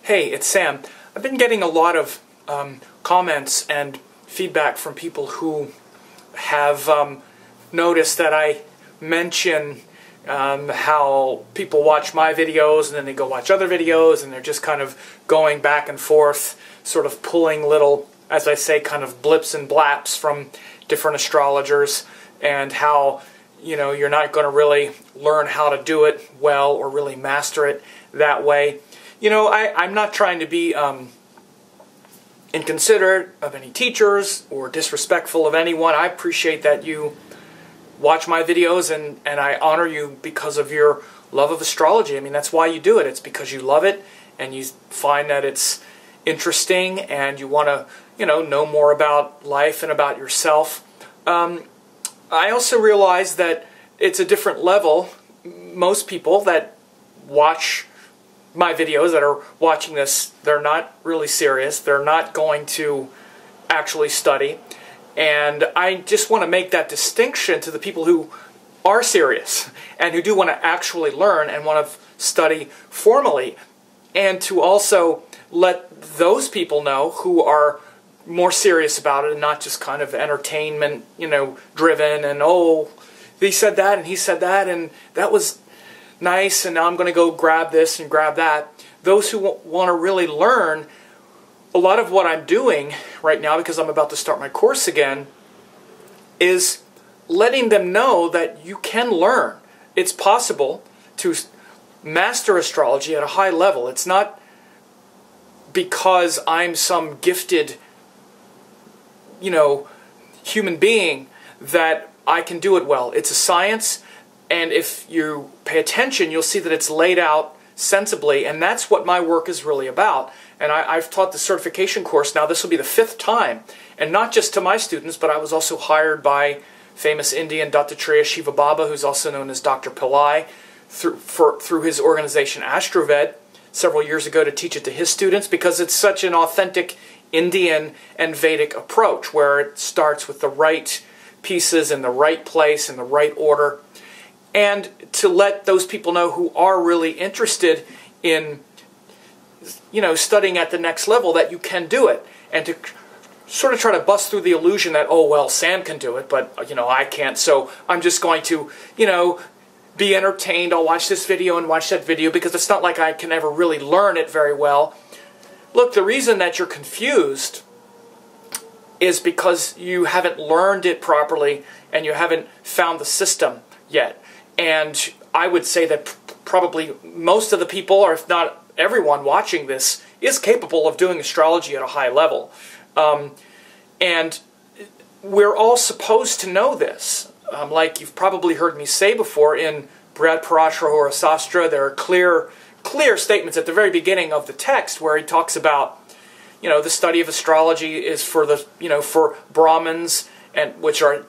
Hey, it's Sam. I've been getting a lot of comments and feedback from people who have noticed that I mention how people watch my videos and then they go watch other videos and they're just kind of going back and forth, sort of pulling little, as I say, kind of blips and blaps from different astrologers, and how, you know, you're not going to really learn how to do it well or really master it that way. You know, I'm not trying to be inconsiderate of any teachers or disrespectful of anyone. I appreciate that you watch my videos, and I honor you because of your love of astrology. I mean, that's why you do it. It's because you love it and you find that it's interesting and you want to, you know more about life and about yourself. I also realize that it's a different level. Most people that watch my videos, that are watching this, they're not really serious. They're not going to actually study. And I just want to make that distinction to the people who are serious and who do want to actually learn and want to study formally, and to also let those people know who are more serious about it and not just kind of entertainment, driven, and oh, he said that and he said that and that was nice and now I'm going to go grab this and grab that. Those who want to really learn, a lot of what I'm doing right now, because I'm about to start my course again, is letting them know that you can learn. It's possible to master astrology at a high level. It's not because I'm some gifted, human being that I can do it well. It's a science, and if you pay attention, you'll see that it's laid out sensibly, and that's what my work is really about. And I've taught the certification course now. This will be the 5th time, and not just to my students, but I was also hired by famous Indian Dattatreya Shiva Baba, who's also known as Dr. Pillai, through his organization Astrology several years ago, to teach it to his students, because it's such an authentic Indian and Vedic approach where it starts with the right pieces in the right place in the right order, and to let those people know who are really interested in studying at the next level that you can do it, and to sort of try to bust through the illusion that, oh well, Sam can do it, but I can't, so I'm just going to be entertained. I'll watch this video and watch that video, because it's not like I can ever really learn it very well. Look, the reason that you're confused is because you haven't learned it properly and you haven't found the system yet. And I would say that probably most of the people, or if not everyone watching this, is capable of doing astrology at a high level. And we're all supposed to know this. Like you've probably heard me say before, in Brihad Parashara Horasastra, there are clear statements at the very beginning of the text where he talks about, the study of astrology is for the, for Brahmins, and which are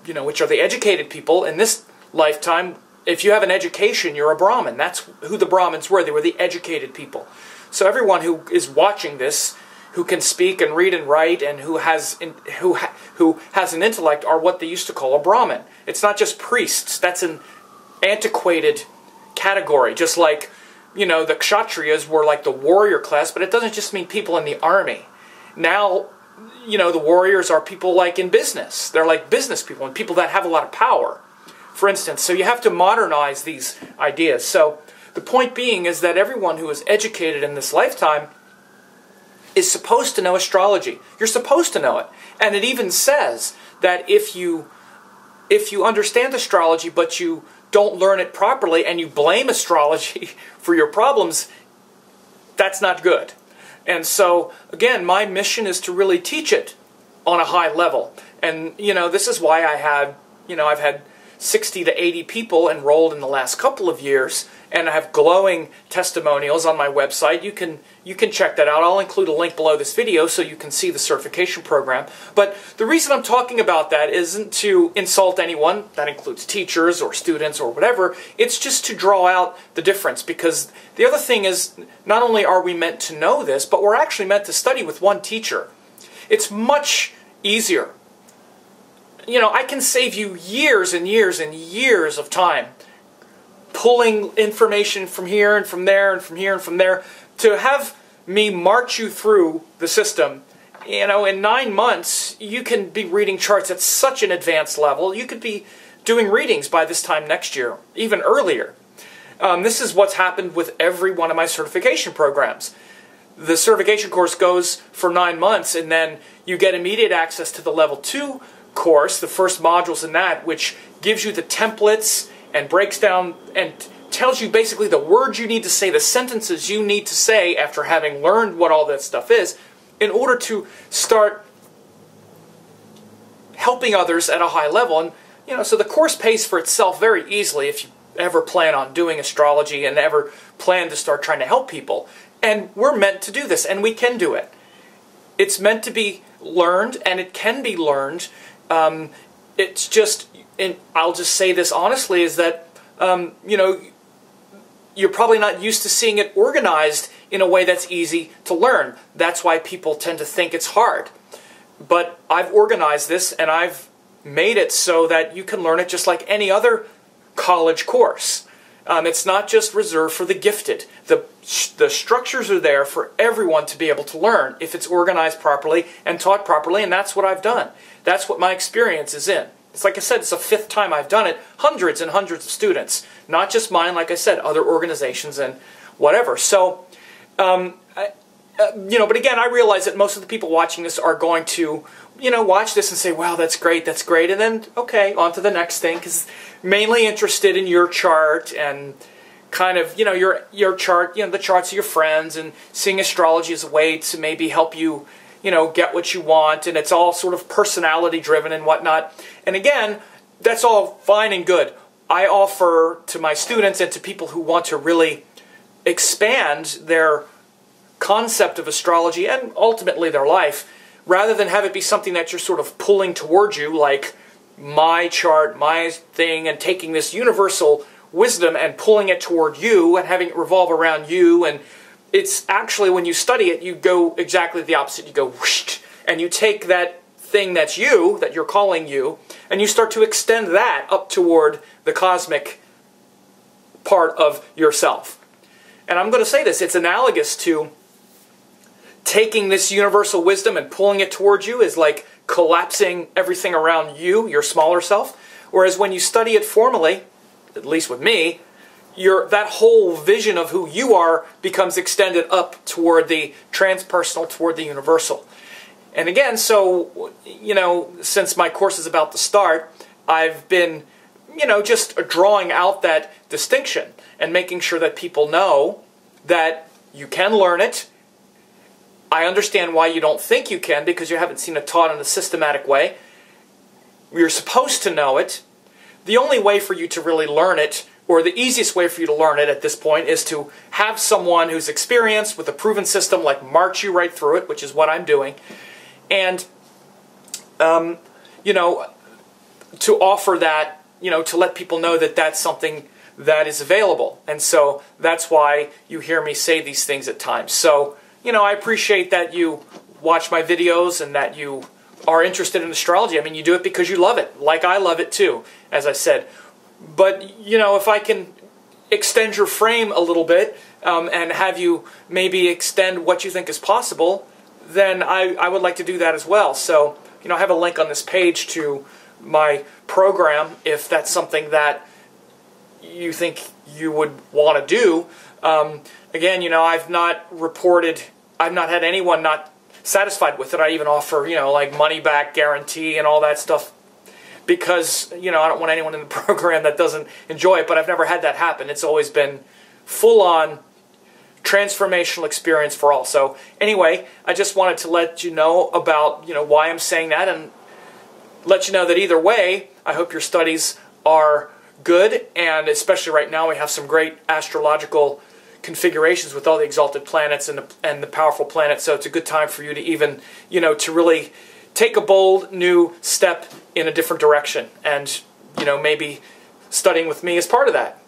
the educated people in this lifetime. If you have an education, you're a Brahmin. That's who the Brahmins were. They were the educated people. So everyone who is watching this, who can speak and read and write, and who has an intellect, are what they used to call a Brahmin. It's not just priests. That's an antiquated category. Just like, the Kshatriyas were like the warrior class, but it doesn't just mean people in the army. Now, the warriors are people like in business. They're like business people and people that have a lot of power, for instance. So you have to modernize these ideas. So the point being is that everyone who is educated in this lifetime is supposed to know astrology. You're supposed to know it. And it even says that if you understand astrology but you don't learn it properly and you blame astrology for your problems, that's not good. And so, again, my mission is to really teach it on a high level. And, this is why I've had 60 to 80 people enrolled in the last couple of years, and I have glowing testimonials on my website. You can check that out. I'll include a link below this video so you can see the certification program. But the reason I'm talking about that isn't to insult anyone. That includes teachers or students or whatever. It's just to draw out the difference, because the other thing is, not only are we meant to know this, but we're actually meant to study with one teacher. It's much easier. I can save you years and years and years of time pulling information from here and from there and from here and from there, to have me march you through the system. You know, in 9 months, you can be reading charts at such an advanced level. You could be doing readings by this time next year, even earlier. This is what's happened with every one of my certification programs. The certification course goes for 9 months, and then you get immediate access to the level 2 course, the first modules in that, which gives you the templates and breaks down and tells you basically the words you need to say, the sentences you need to say after having learned what all that stuff is, in order to start helping others at a high level. And you know, so the course pays for itself very easily if you ever plan on doing astrology and ever plan to start trying to help people. And we're meant to do this, and we can do it. It's meant to be learned, and it can be learned. It's just, and I'll just say this honestly, is that, you know, you're probably not used to seeing it organized in a way that's easy to learn. That's why people tend to think it's hard. But I've organized this, and I've made it so that you can learn it just like any other college course. It's not just reserved for the gifted. The structures are there for everyone to be able to learn if it's organized properly and taught properly, and that's what I've done. That's what my experience is in. It's like I said, it's the 5th time I've done it. Hundreds and hundreds of students. Not just mine, like I said, other organizations and whatever. So, you know, but again, I realize that most of the people watching this are going to, you know, watch this and say, wow, that's great, and then, okay, on to the next thing, because mainly interested in your chart and kind of, you know, your chart, you know, the charts of your friends, and seeing astrology as a way to maybe help you, you know, get what you want, and it's all sort of personality driven and whatnot. And again, that's all fine and good. I offer to my students and to people who want to really expand their concept of astrology and ultimately their life, rather than have it be something that you're sort of pulling towards you, like my chart, my thing, and taking this universal wisdom and pulling it toward you and having it revolve around you. And it's actually, when you study it, you go exactly the opposite. You go whoosh, and you take that thing that's you, that you're calling you, and you start to extend that up toward the cosmic part of yourself. And I'm going to say this, it's analogous to taking this universal wisdom and pulling it towards you is like collapsing everything around you, your smaller self. Whereas when you study it formally, at least with me, that whole vision of who you are becomes extended up toward the transpersonal, toward the universal. And again, so, you know, since my course is about to start, I've been, you know, just drawing out that distinction and making sure that people know that you can learn it. I understand why you don't think you can, because you haven't seen it taught in a systematic way. You're supposed to know it. The only way for you to really learn it, or the easiest way for you to learn it at this point, is to have someone who's experienced with a proven system, like march you right through it, which is what I'm doing, and you know, to offer that, you know, to let people know that that's something that is available. And so that's why you hear me say these things at times. So, you know, I appreciate that you watch my videos and that you are interested in astrology. I mean, you do it because you love it, like I love it too, as I said. But, you know, if I can extend your frame a little bit and have you maybe extend what you think is possible, then I would like to do that as well. So, you know, I have a link on this page to my program if that's something that you think you would want to do. Again, you know, I've not had anyone not satisfied with it. I even offer, you know, like money back guarantee and all that stuff, because, you know, I don't want anyone in the program that doesn't enjoy it, but I've never had that happen. It's always been full-on transformational experience for all. So anyway, I just wanted to let you know about, you know, why I'm saying that, and let you know that either way, I hope your studies are good, and especially right now we have some great astrological configurations with all the exalted planets and the powerful planets. So it's a good time for you to even, you know, to really take a bold new step in a different direction, and, you know, maybe studying with me is part of that.